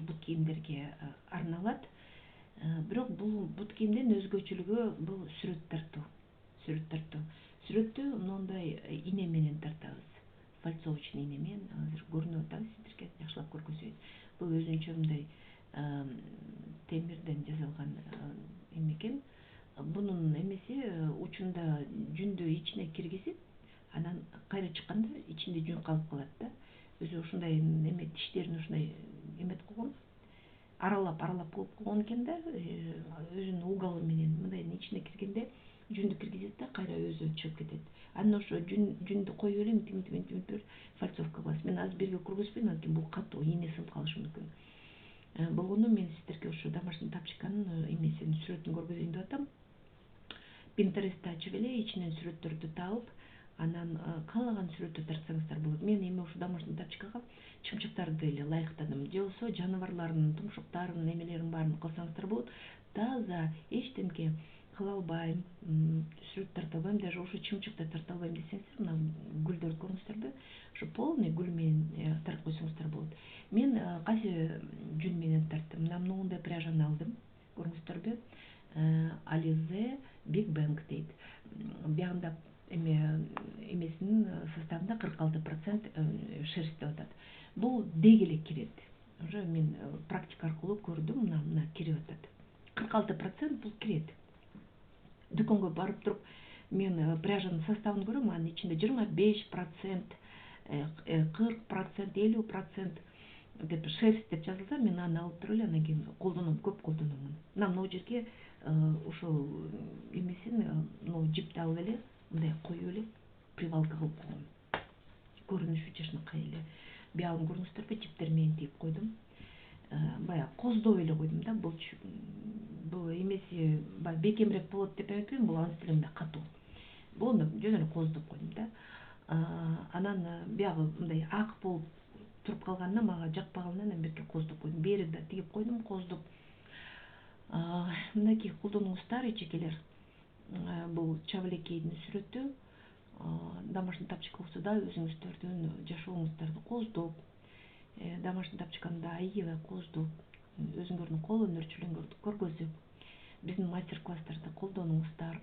бут кийимдерге арналат. Бирок бул бут кийимдин өзгөчөлүгү бул сүрөт тартуу. Сүрөттү мындай ине менен тартабыз. Фальцовочный ине менен азыр көрүнүп атабы сиздерге, жакшылап көргүзөйүн. Бул өзүнчө мындай темирден жасалган эме экен. Бунун эмеси учунда жүндү ичине киргизип, анан кайра чыкканда ичинде жүн калып калат да. Өзү ушундай эме тиштерин ушундай эмет койгон, аралап коюп койгон экен да, өзүнүн угалы менен мындайдын ичине киргенде жүндү киргизет да, кайра өзү чыгып кетет. Анан ошо жүндү коюп эле мынтип фальцовка кыласыз. Мен азыр бирге көргөзбөйм, анткени бул катуу, ийне сынып калышы мүмкүн. Болгондо мен сиздерге ошо домашний тапчыканын эмесин сүрөтүн көргөзөйүн деп атам. Pinterest'te ачып эле ичинен сүрөттөрдү таап, анан каалаган сүрөттү тартсаңыздар болот. Мен эми ушу домашний тапчыкага чымчыктарды эле ылайыктадым. Же болбосо жаныбарлардын тумшуктарын, эмелерин баарын кылсаңыздар болот. Таза эчтемке кыла албайм, сүрөт тарта албайм, даже ошо чымчыкты тарта албайм десеңиздер, мына гүлдөрдү көрүңүздөрбү? Ошо полный гүл менен тартып койсоңуздар болот. Мен кайсы жүн менен тарттым? Мына моундай пряжаны алдым. Көрүңүздөрбү? Alize Big Bang дейт. Биягында эмесинин составында 46% шерсть деп атат. Бул деги эле кирет. Уже мен практика аркылуу көрдүм, мына кирип атат. 46% бул кирет. Дүкөнгө барып туруп мен пряжанын составын көрөм, анын ичинде 25%, 40%, 50% деп шерсть деп жазылса, мен аны алып туруп эле анан кийин колдоном, көп колдоном. Могу жерге ушул эмесин, жипти алып эле, мындай коюп эле, привалка кылып койгом. Көрүнүшү жакшынакай эле. Биягын көрүңүздөрбү, жиптер менен тийип койдум. Баягы коздоп эле койдум да, бул эмеси бекемирээк болот деп эметпейм, бул анын деле мындай катуу. Болгондо жөн эле коздоп койдум да. Анан биягы мындай ак болуп туруп калганына мага жакпаганынан анан бирке коздоп койдум. Берин да тигип койдум, коздоп. Мынакей колдонуңуздар, эчекелер. Бул чабылекейдин сүрөтү. Домашний тапчыка болсо да өзүңүздөрдүн жашооңуздарды коздоп, домашний тапчыканы да аябай коздоп, өзүңөрдүн кол өнөрчүлүгүңөрдү көргөзүп, биздин мастер-класстарды колдонуңуздар.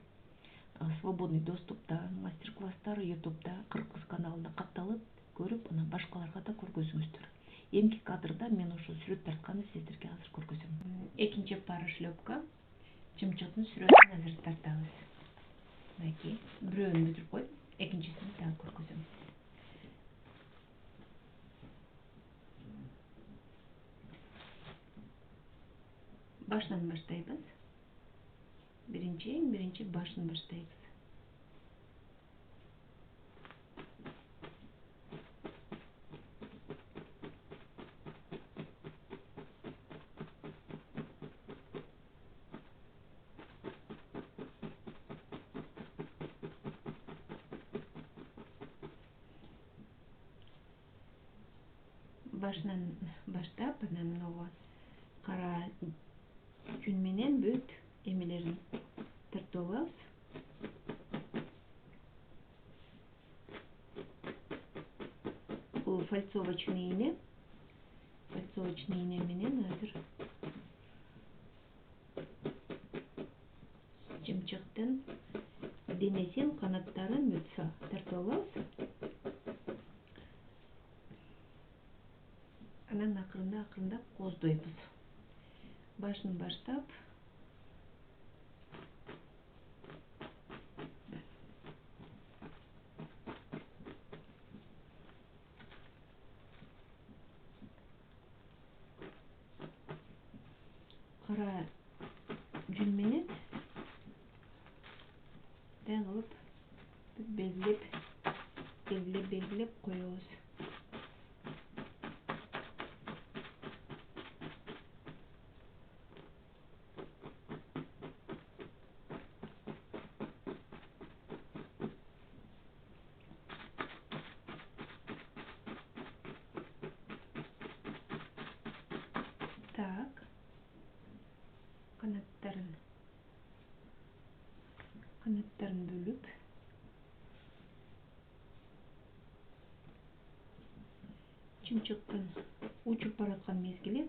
Свободный доступта мастер-класстар YouTube'да Кыргыз каналында катталып, көрүп, анан башкаларга да көргөзүңүздөр. Эмки кадрда мен ошо сүрөт тартканды сиздерге азыр көргөзөм. Экинчи пара шлёпка, чымчыктын сүрөтүн азыр тартабыз. Мынакей, бирөөнү бүтүрүп коюп, экинчисин дагы көргөзөм. Башынан баштайбыз. Биринчи башын баштайбыз. Башынан баштап, анан могу кара жүн менен бүт эмелерин тартып алабыз. Бул фальцовочный ине. Фальцовочный ине менен азыр чымчыктын денесин, канаттарын бүт тартып алабыз. Анан акырындап коздойбуз. Башын баштап, кара жүн менен мындай кылып белгилеп коебуз. Так, канаттарын бөлүп, чымчыктын учуп бараткан мезгили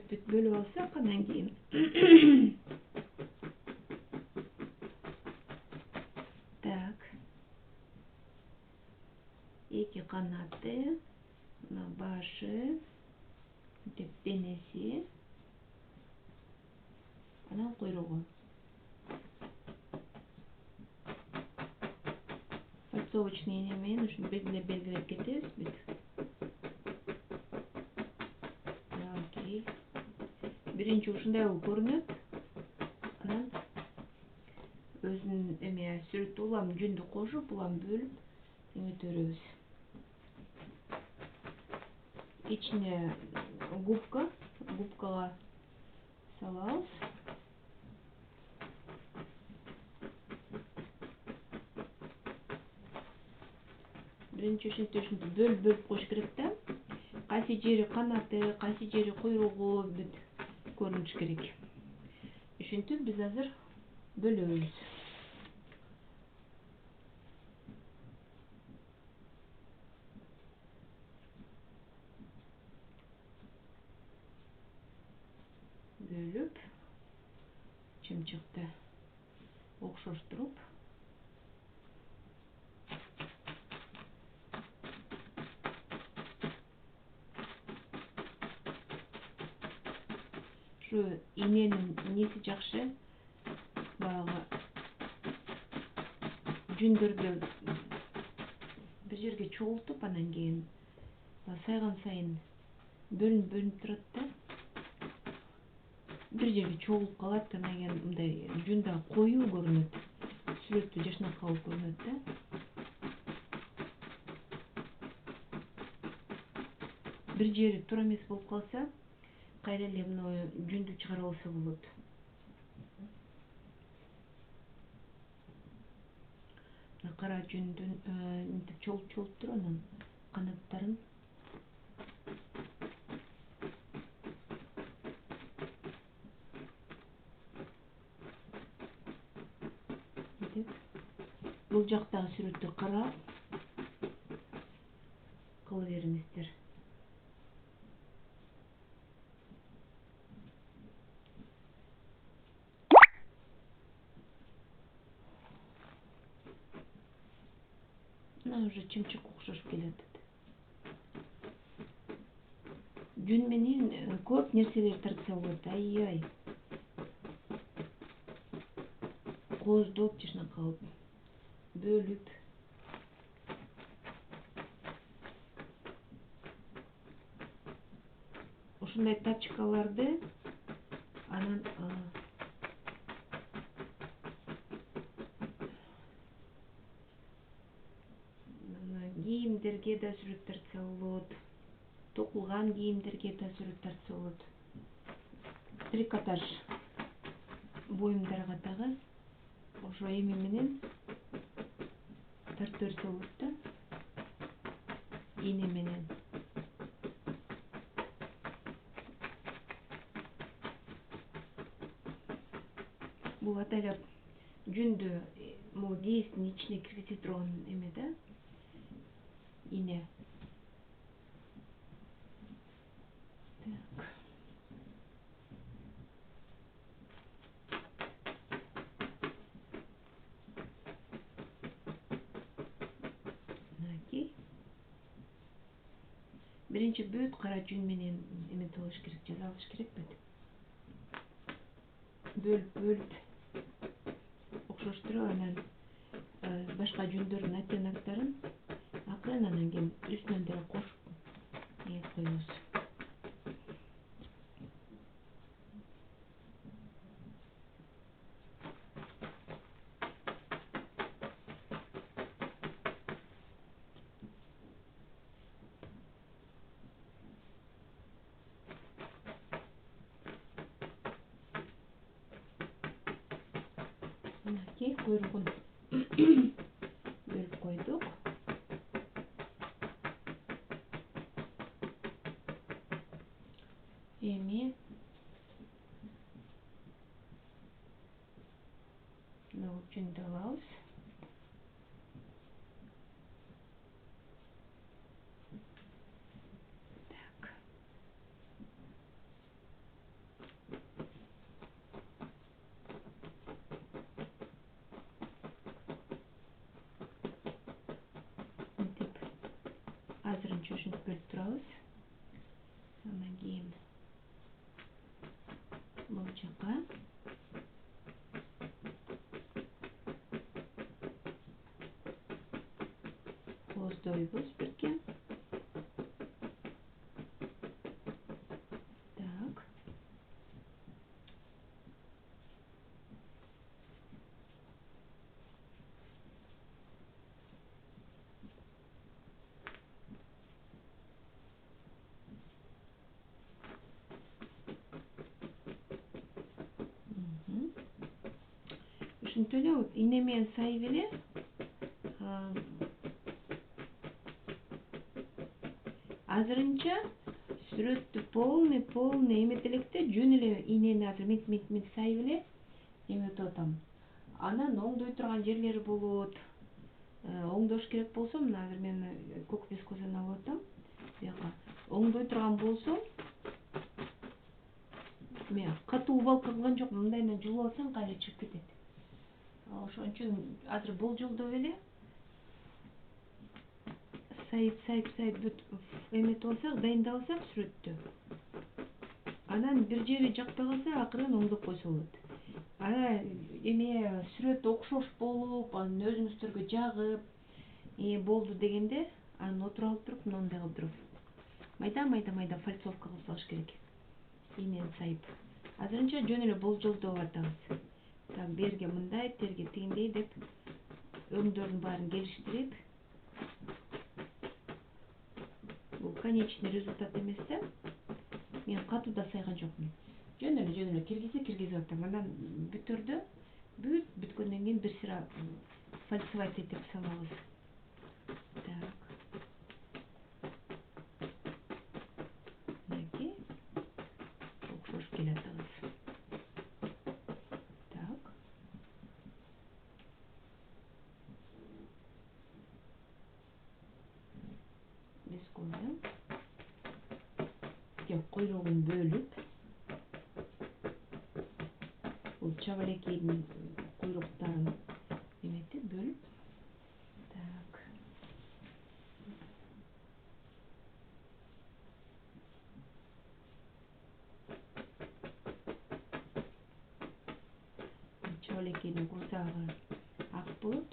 бүт бөлүп алсак, анан кийин так, эки канаты, мына башы, деп денеси, анан куйругу. Подсовочный эне менен ушинтип белгилеп кетебиз бүт. Биринчи ушундай болуп көрүнөт. Анан өзүнүн эме сүрөттү улам жүндү кошуп, улам бөлүп эметөбүз. Ичине губкага салабыз. Биринчи ушинтип бөлүп коюш керек да. Кайсы жери канаты, кайсы жери куйругу бүт көрүнүш керек. Ушинтип биз азыр бөлөбүз. Бөлүп, чымчыкты окшоштуруп, ушу иненин неси жакшы, баягы жүндөрдү бир жерге чогултуп, анан кийин сайган сайын бөлүнүп турат да. Бир жерге чогулуп калат, анан кийин мындай жүн да коюу көрүнөт. Сүрөттү жашнакы болуп көрүнөт да. Бир жери туура эмес болуп калса, кайра эле мына жүндү чыгарып алса болот. Кара жүндүн мынтип чогултуп туруп, анан канаттарын бул жактагы сүрөттү карап кыла бериңиздер. Мына уже чымчык окшошуп келатат. Жүн менен көп нерселер тартса болот. Ай-ай. Кооздоп, жашнакы кылып, бөлүп. Ушундай тачкаларды анан кийимдерге да сүрөт тартса болот. Токулган кийимдерге да сүрөт тартса болот. Трикотаж буюмдарга дагы ошо эме менен тартып берсе болот да. Ийне менен. Бул атайлап жүндү могу кийиздин ичине киргизе турган эме да. Ийне. Так. Мынакей. Биринчи бүт кара жүн менен эме кылыш керек, жаза алыш керек бүт. Бөлүп окшоштуруп, анан башка жүндөрдүн оттенокторун акырын, анан кийин үстүнөн деле кошуп эметип коебуз. Мынакей куйругун бөлүп койдук. Эми мына жүндү алабыз. Так. боюнча ушинтип бөлүп турабыз. Андан кийин бул жака кооздойбуз бирге. Так. Ушинтип эле ийне менен сайып эле азырынча сүрөттү полный эмете элек да, жөн элеийнени азыр мынтип сайып эле эметип атам. Анан оңдой турган жерлери болот. Оңдош керек болсо, мына азыр мен көк бескозаны алып атам. Буяка оңдой турган болсо, мен катуу убалка кылган жокмун. Мындайынан жулуп алсаң кайра чыгып кетет. Ошон үчүн азыр болжолдоп эле сайып эметип алсак, дайындап алсак сүрөттү. Анан бир жери жакпай калса, акырын оңдоп койсо болот. Эме сүрөт окшош болуп, анан өзүңүздөргө жагып, болду дегенде, анан отуруп алып туруп, мындай кылып туруп майда фальцовка кылып салыш керек. Ийнени сайып. Азырынча жөн эле болжолдоп атабыз. Так, берге мындай, терге тигиндей деп өңдөрдүн баарын келиштирип. Бул конечный результат эмес да. Мен катуу да сайган жокмун. Жөн эле киргизип атам. Анан бүтөрдө бүткөндөн кийин бир сыра фальцевать этип салабыз. Так. Мынакей. Окшош келатабыз. Так. Бескозу. Койрогун бөлүп, бул чабалекейдин койроктарын эметип бөлүп. Так. Чабалекейдин курсагы ак болот.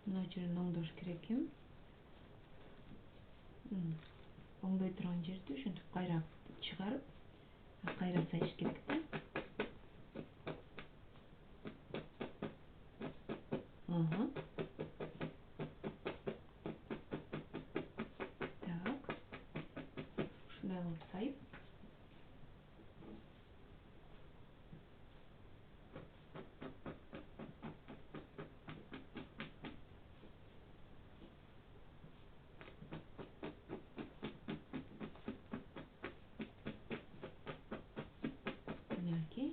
Мына жерин оңдош керек эми. Оңдой турган жерди ушинтип кайра чыгарып, кайра сайыш керек да. Так. Ушундай кылып сайып. Мынакей.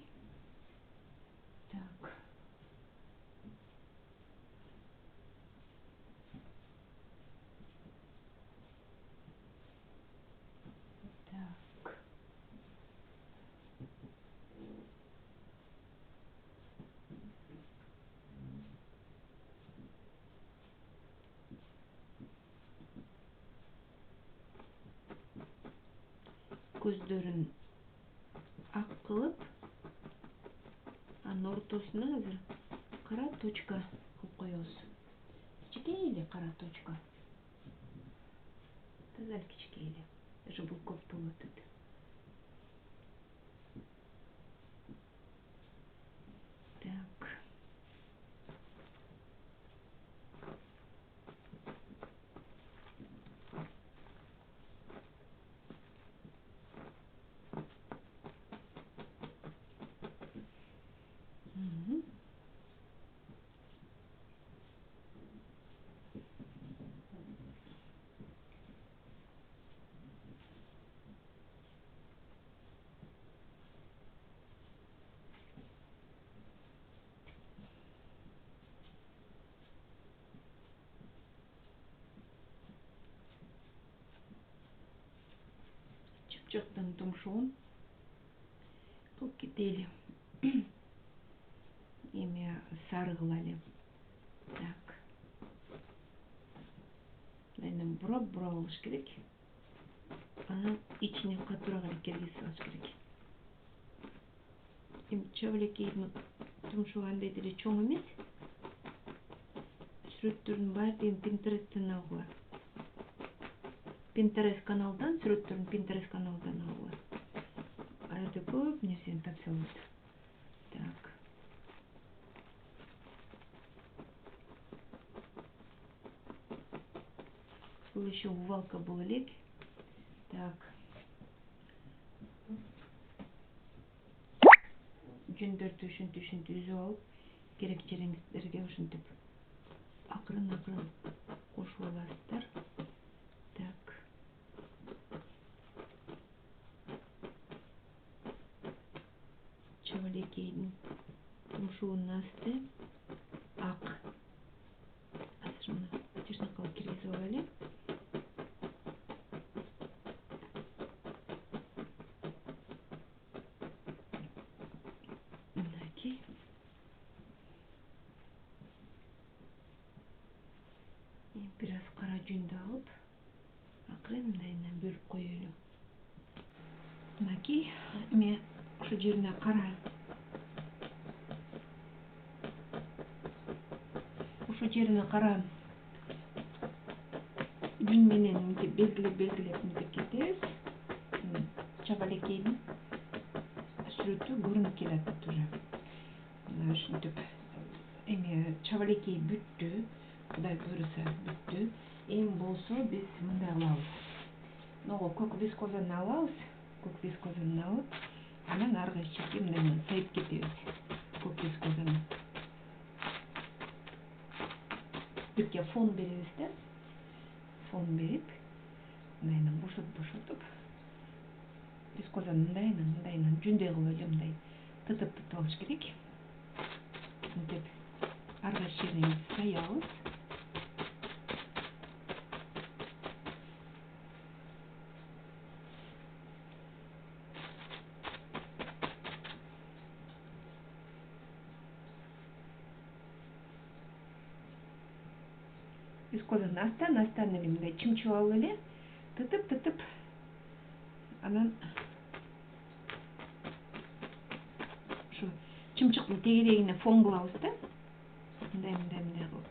Так. Так. Көздөрүн ак кылып, анын ортосуна азыр кара точка кылып коебуз. Кичинекей эле кара точка. Таза эле кичинекей эле. Даже бул көп болуп атат. Так. Чыпчыктын тумшугун кылып кетели. эме сары кылалы. Так. Мындан бурап алыш керек. Анан ичине катуураак эле киргизип алыш керек. Эми чабалекейдин тумшугу андай деле чоң эмес. Сүрөттөрдүн баардыгын Pinterest'тен алгыла. Pinterest каналдан, сүрөттөрдүн Pinterest каналдан алгыла. Ал жерде көп нерсени тапса болот. Так. Бул еще увалка боло элек. Так. Жүндөрдү ушинтип үзүп алып, керек жериңиздерге ушинтип акырын кошуп аласыздар. Так. Чабалекейдин тумшугунун асты ак. Азыр мына жыртыкка киргизип алайлы. Мынакей. Бир аз кара жүндү алып, акырын мындай бөлүп коелу. Мынакей, эме ошол жерине кара. Ошол жерине кара жүн менен мынтип белгилеп мынтип кетебиз. Чабалекейдин сүрөтү көрүнүп келатат уже. Мына ушинтип эми чабалекей бүттү. Кудай буйруса бүттү. Эми болсо биз мындай кылабыз. Ногу көк вискозаны алабыз. Көк вискозаны алып, анан аркы чекке мындай сайып кетебиз. Көк вискозаны. Бирге фон беребиз да. Фон берип, мындайынан бошотуп, вискозаны мындайынан жүндөй кылып эле мындай тытып алыш керек. Мынтип аркы жерин саябыз. Вискозаны астан эле мындай чымчып алып эле тытып, анан ушу чымчыктын тегерегине фон кылабыз да. Мындай кылып.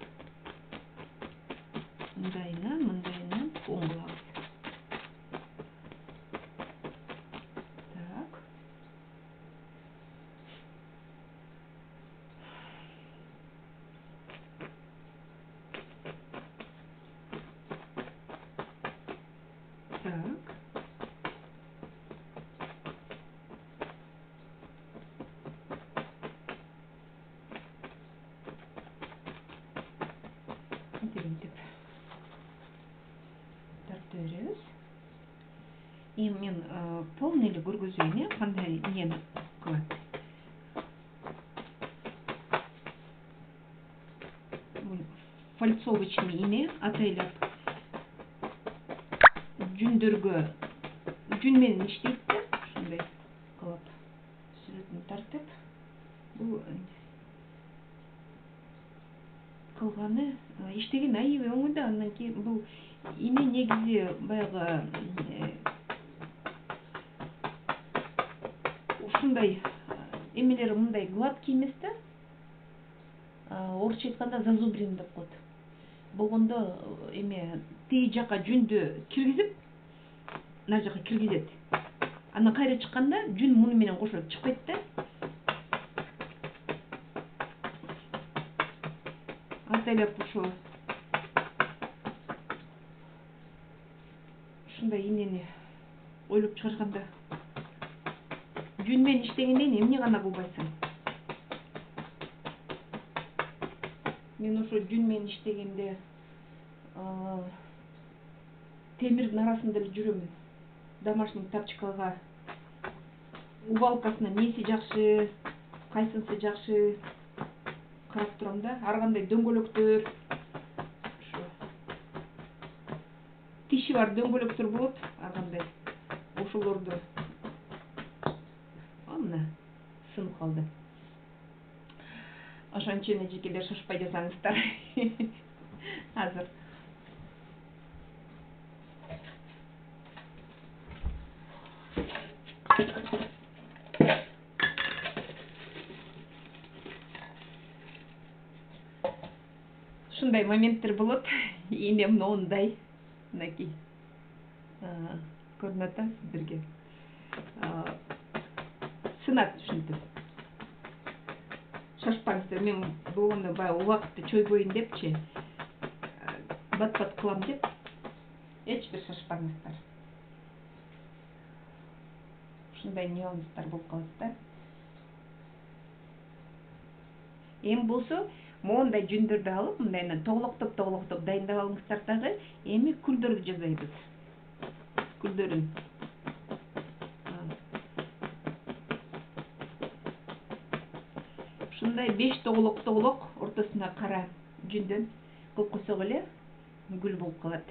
Мындайынан фон кылабыз. Так. Так. Мынтип тартып беребиз. Эми мен полный эле көргөзөйүн, кандай эмнени кылат. Фальцовочный ине атайлап жүндөргө жүн менен иштейт да, ушундай кылып сүрөтүн тартып, бул кылганы иштеген аябай оңой да. Андан кийин бул ине негизи баягы ушундай эмелери мындай гладкий эмес да. Орусча айтканда зазубрин деп коет. Болгондо эме тиги жака жүндү киргизип, мына жака киргизет. Анан кайра чыкканда жүн муну менен кошо чыкпайт да. Атайлап ушундай инени ойлоп чыгарганда жүн менен иштегенден эмне гана кылбайсың. Мен ошо жүн менен иштегенде темирдин арасында эле жүрөмүн. Домашний тапчыкага увалкасына эмнеси жакшы, кайсынысы жакшы карап турам да. Ар кандай дөңгөлөктөр, ошо тиши бар дөңгөлөктөр болот, ар кандай. Ошолорду мына сынып калды. Ошончо эжекелер шашпай жасаңыздар. Азыр. Ушундай моменттер болот. Ийне мындай. Мынакей. Көрүнөт да сиздерге. Сынат ушинтип. Шашпаңыздар, мен болгондо баягы убакытты чойбойюн депчи. Бат-бат кылам деп. Эч бир шашпаңыздар. Ушундай нюанстар болуп калат да. Эми болсо, моундай жүндөрдү алып, мындайынан тоглоктоп дайындап алыңыздар дагы. Эми күлдөрдү жасайбыз. Күлдөрүн. Ушундай 5 тоглок ортосуна кара жүндөн кылып койсок эле гүл болуп калат.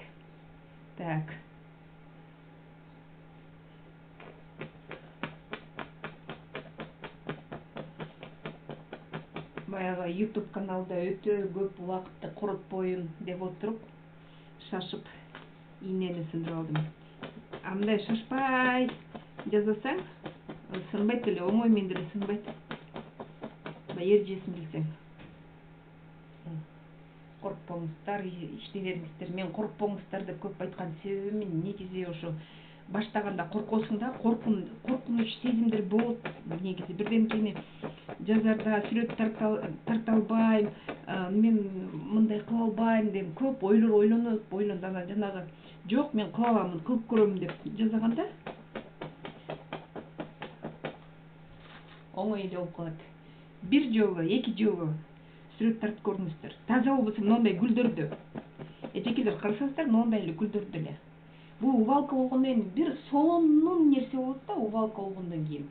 Так. Баягы YouTube каналда өтө көп убакытты коротпоюн деп отуруп, шашып ийнени сындырып алдым. Мындай шашпай жасасаң, сынбайт эле, оңой менен деле сынбайт. Эрежесин билсең. Коркпоңуздар, ишти бериңиздер. Мен коркпоңуздар деп көп айткан себебим негизи ошо баштаганда коркосуң да, коркунуч сезимдер болот. Негизи бирден кийин жазарда сүрөт тарта албайм, мен мындай кыла албайм деп көп ойлонуп, жанагы жок, мен кыла аламын, кылып көрөм деп жасаганда оңой эле болуп калат. Бир жолу, эки жолу сүрөт тартып көрүңүздөр. Таза болбосо мындай гүлдөрдү. Эжекелер карасаңыздар, мындай эле гүлдөрдү эле. Бул убалка болгондон кийин бир сонун нерсе болот да, убалка болгондон кийин.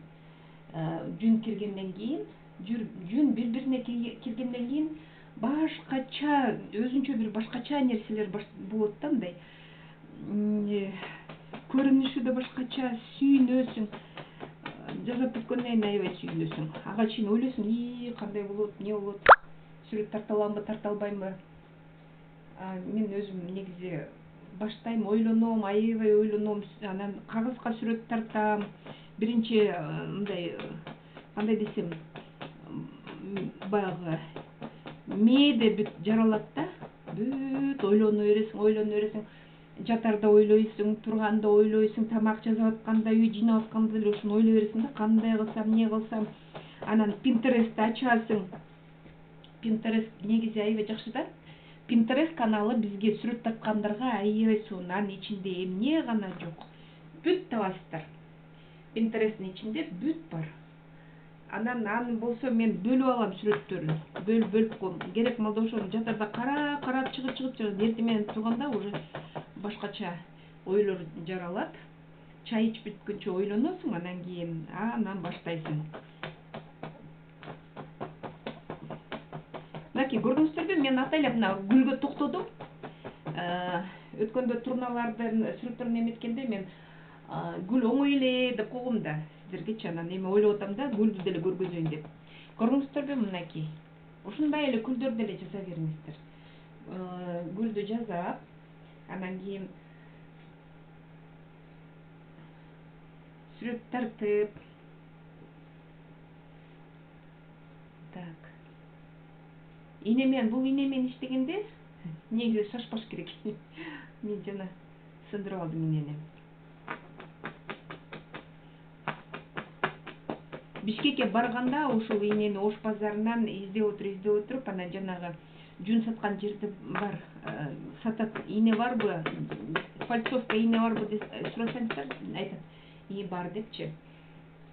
Жүн киргенден кийин, жүн бири-бирине киргенден кийин башкача, өзүнчө бир башкача нерселер болот да, мындай. Көрүнүшү да башкача, сүйүнөсүң. Жасап бүткөндөн кийин аябай сүйүнөсүң. Ага чейин ойлойсуң, кандай болот, эмне болот? Сүрөт тарта аламбы, тарта албаймбы? Мен өзүм негизи баштайм, ойлоном, аябай ойлоном, анан кагазга сүрөт тартам. Биринчи мындай, кандай десем, баягы мээде бүт жаралат да. Бүт ойлоно бересиң. Жатарда ойлойсуң, турганда ойлойсуң, тамак жасап атканда, үй жыйнап атканда деле ошону ойлой бересиң да, кандай кылсам, эмне кылсам. Анан Pinterest'ти ачасың. Pinterest негизи аябай жакшы да. Pinterest каналы бизге сүрөт тарткандарга аябай сонун. Анын ичинде эмне гана жок. Бүт табасыздар. Pinterest'тин ичинде бүт бар. Анан болсо мен бөлүп алам сүрөттөрүн. Бөлүп коем. Керек малда ошону жатарда карап чыгып эртең менен турганда уже башкача ойлор жаралат. Чай ичип бүткөнчө ойлоносуң, анан кийин анан баштайсың. Мынакей көрдүңүздөрбү, мен атайлап мына гүлгө токтодум. Өткөндө турналардын сүрөттөрүн эметкенде мен гүл оңой эле деп койгом да, сиздергечи анан эми ойлоп атам да, гүлдү деле көргөзөйүн деп. Көрдүңүздөрбү, мынакей. Ушундай эле гүлдөрдү деле жасай бериңиздер. Гүлдү жасап, анан кийин сүрөт тартып. Так. Бул ийне менен иштегенде негизи шашпаш керек. Мен жана сындырып алдым ийнени. Бишкекке барганда ушул ийнени Ош базарынан издеп отуруп, анан жанагы жүн саткан жерде бар, сатат, ийне барбы, фальцовка ийне барбы деп сурасаңыздар, айтат, бар депчи.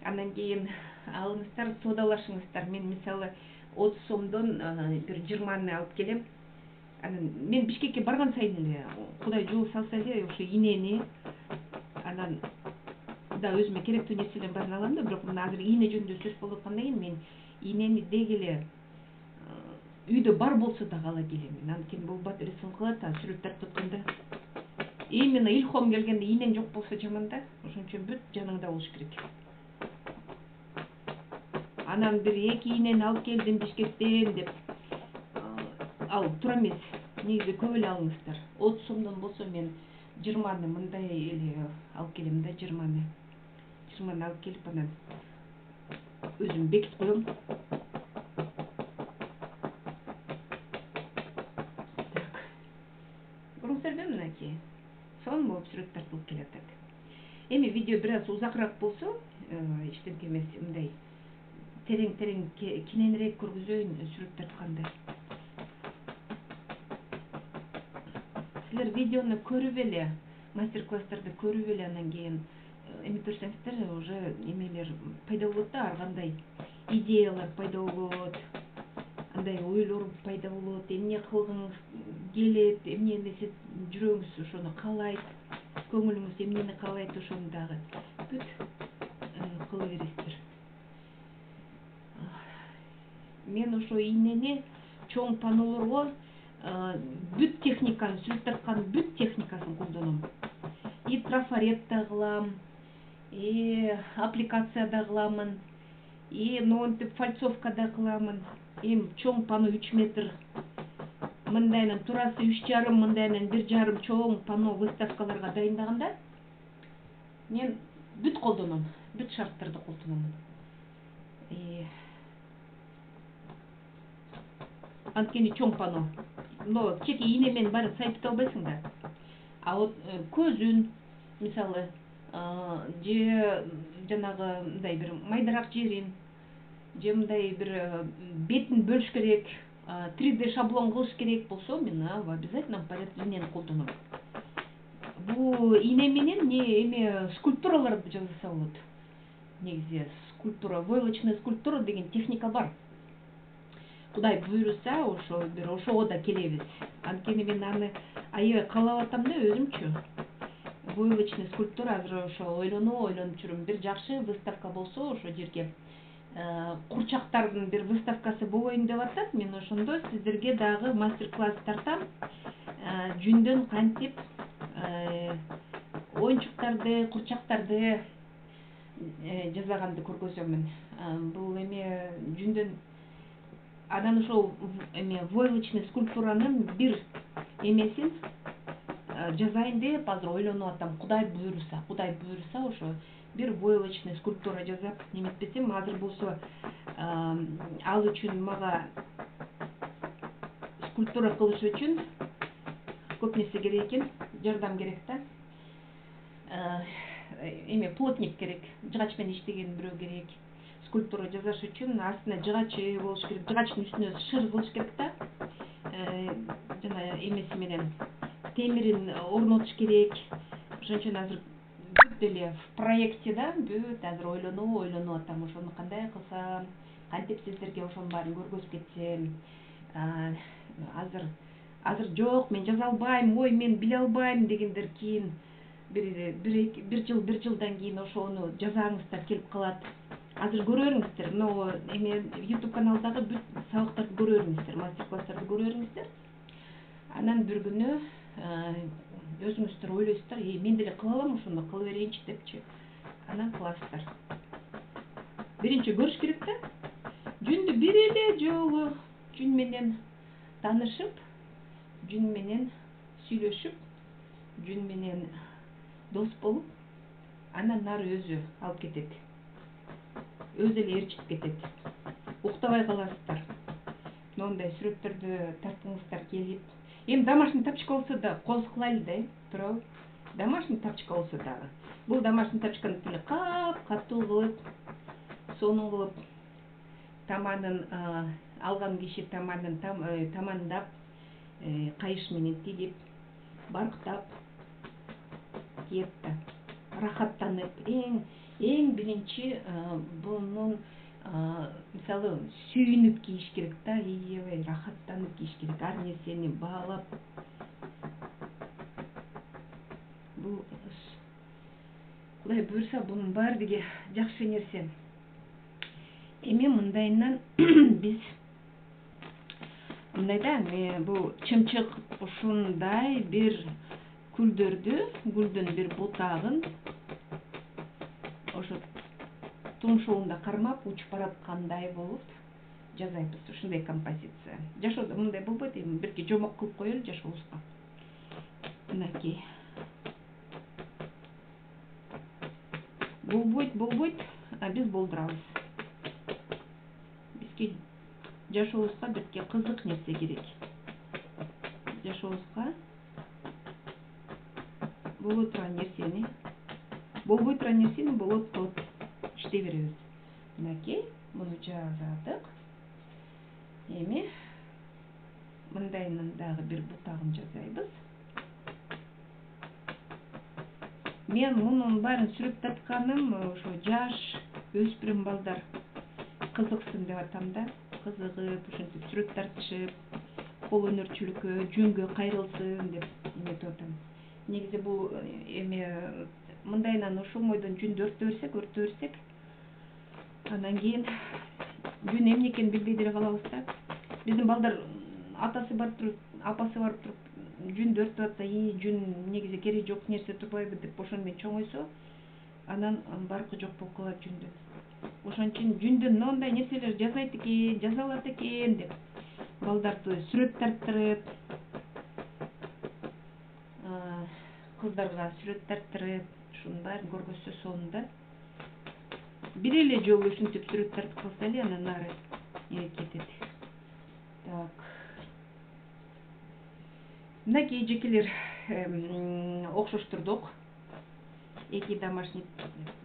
Анан кийин алыңыздар, содалашыңыздар. Мен мисалы 30 сомдон бир 20 алып келем. Анан мен Бишкекке барган сайын эле, Кудай жол салса эле, ошо ийнени анан да өзүмө керектүү нерселердин баарын алам да, бирок мына азыр ийне жөнүндө сөз болуп аткандан кийин мен ийнени деги эле үйдө бар болсо дагы ала келем. Анткени болбойт эле, сын кылат, сүрөт тартып атканда. Именно илхом келгенде ийнең жок болсо жаман да. Ошон үчүн бүт жаныңда болуш керек. Анан бир 2 ийнени алып келдим Бишкектен деп ал туура эмес. Негизи көп эле алыңыздар. 30 сомдон болсо мен 20 мындай эле алып келем да, 20 алып келип анан өзүм бекитип коем. Так. Көрүңүздөр мынакей. Сонун болуп сүрөт тартылып келатат. Эми видео бир аз узакыраак болсо, эчтеке эмес, мындай терең кененирээк көргүзөйүн сүрөт тартканды. Силер видеону көрүп эле, мастер-класстарды көрүп эле, анан кийин эми көрсөңүздөр уже эмелер пайда болот да, ар кандай идеялар пайда болот, андай ойлор пайда болот, эмне кылгыңыз келет, эмне нерсе жүрөгүңүз ошону каалайт, көңүлүңүз эмнени каалайт, ошону дагы бүт кыла бересиздер. Мен ошо ийнени чоң панолорго бүт техниканы, сүрөт тарткан бүт техникасын колдоном. И трафаретта кылам, и аппликацияда кыламын, и монтип фальцовкада кыламын. Эми чоң пано 3 метр, мындайынан турасы 3,5, мындайынан 1,5 чоң пано выставкаларга дайындаганда мен бүт колдоном, бүт шарттарды колдоном. Анткени чоң пано. Но чеки ийне менен баары сайып албайсың да. А вот көзүн, мисалы, же жанагы мындай бир майдараак жерин, же мындай бир бетин бөлүш керек, 3D шаблон кылыш керек болсо, мен обязательно инени колдоном. Бул ийне менен эме скульптураларды жасаса болот. Негизи скульптура, войлочный скульптура деген техника бар. Кудай буйруса, ошого да келебиз. Анткени мен аны аябай каалап атам да өзүмчү. Войлочный скульптура азыр ошо ойлонуп жүрүм. Бир жакшы выставка болсо, ошо жерге курчактардын бир выставкасы болоюн деп атат. Мен ошондо сиздерге дагы мастер-класс тартам. Жүндөн кантип оюнчуктарды, курчактарды жасаганды көргөзөмүн. Бул эме жүндөн анан ошол эме войлочный скульптуранын бир эмесин жазайын деп азыр ойлонуп атам. Кудай буйруса ошо бир войлочный скульптура жасап, неметпесем, азыр болсо ал үчүн мага скульптура кылыш үчүн көп нерсе керек экен, жардам керек да. Эме плотник керек, жыгач менен иштеген бирөө керек. Скульптура жасаш үчүн астына жыгачы болуш керек, жыгачтын үстүнө шыр кылыш керек да. Жана эмеси менен темирин орнотуш керек. Ошон үчүн азыр бүт эле в проекте да, бүт азыр ойлонуп атам, ошону кандай кылсам, кантип сиздерге ошонун баарын көргөзүп кетсем. Азыр жок, мен жаза албайм, ой, мен биле албайм дегендер кийин бир жылдан кийин ошону жазаңыздар келип калат. Азыр көрөрүңүздөр, но эме YouTube каналдагы бүт сабактарды көрөрүңүздөр, мастер-класстарды көрөрүңүздөр. Анан бир күнү өзүңүздөр ойлойсуздар, мен деле кыла алам, ошондо кыла берейинчи депчи. Анан кыласыздар. Биринчи көрүш керек да. Жүндү бир эле жолу жүн менен таанышып, жүн менен сүйлөшүп, жүн менен дос болуп, анан нары өзү алып кетет. Өзү эле ээрчитип кетет. Уктабай каласыздар. Мондай сүрөттөрдү тарткыңыздар келип. Эми домашний тапочка болсо да коз кылайлы да, туурабы? Домашний тапочка болсо дагы. Бул домашний тапочканы деле каттуу кылып, сонун кылып, таманын алган киши тамандап, кайыш менен тигип, барктап кийет да, рахаттанып, эң биринчи бунун мисалы сүйүнүп кийиш керек да, аябай рахаттанып кийиш керек, ар нерсени баалап. Бул Кудай буйруса бунун баардыгы жакшы нерсе. Эми мындайынан биз мындай да, бул чымчык ушундай бир гүлдүн бир бутагын ошо тумшуунда кармап учуп бараткандай болуп жасайбыз ушундай композиция. Жашоодо мындай болбойт, эми бирки жомок кылып коелу жашообузга. Мынакей. Болбойт, а биз болдурабыз. Бизге жашообузга бизге кызык нерсе керек. Жашообузга боло турган нерсени, болбой турган нерсени болот кылып иштей беребиз. Мынакей, муну жазадык. Эми мындайынан дагы бир бутагын жасайбыз. Мен мунун баарын сүрүп татканым ошо жаш өспүрүм балдар кызыксын деп атам да. Кызыгып, ушинтип сүрөт тартышып, кол өнөрчүлүккө, жөнгө кайрылсын деп эметип атам. Негизи бул эми мындайынан ушул ойдон жүндү өртө берсек, анан кийин жүн эмне экенин билбей деле калабыз да. Биздин балдар атасы барып туруп, апасы барып туруп жүндү өртөп атса, жүн негизи кереги жок нерсе турбайбы деп ошону менен чоңойсо, анан баркы жок болуп калат жүндүн. Ошон үчүн жүндөн мындай нерселер жасайт экен, жасалат экен деп балдарды сүрөт тарттырып, кыздарга сүрөт тарттырып, ушунун баарын көргөзсө сонунда бир эле жолу ушинтип сүрөт тартып калса эле анан ары кетет. Так. Мынакей жекелер окшоштурдук. Эки домашний,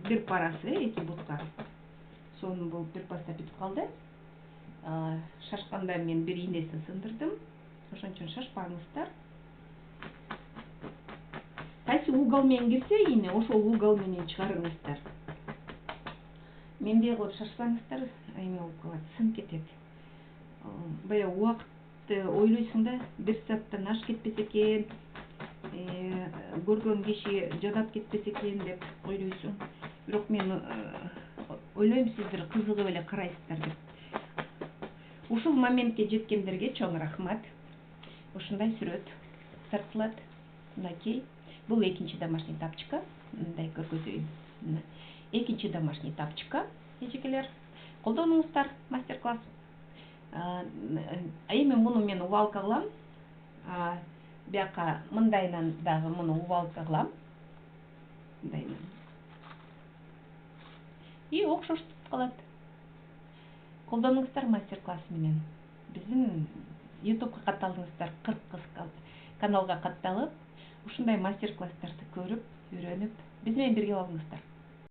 бир парасы, эки бутка. Сонун болуп бир паста бүтүп калды. Шашканда мен бир ийнесин сындырдым. Ошон үчүн шашпаңыздар. Кайсы угол менен кирсе ийне, ошол угол менен чыгарыңыздар. Мендей кылып шашсаңыздар, эме болуп калат, сынып кетет. Баягы убакытты ойлойсуң да, бир сааттан аш кетпесе экен, көргөн киши жадап кетпесе экен деп ойлойсуң. Бирок мен ойлойм, сиздер кызыгып эле карайсыздар деп. Ушул моментке жеткендерге чоң рахмат. Ушундай сүрөт тартылат. Мынакей. Бул экинчи домашний тапчка. Мындай көргөзөйүн. Экинчи домашний тапчка. Эжекелер, колдонуңуздар, мастер-класс. Эми муну мен увалка кылам. Бияка мындайынан дагы муну увалка кылам. Мындайынан. И окшош калат. Колдонуңуздар мастер-класс менен. Биздин YouTube'га катталыңыздар, 40 кыз каналга катталып, ушундай мастер-класстарды көрүп, үйрөнүп, биз менен бирге болуңуздар.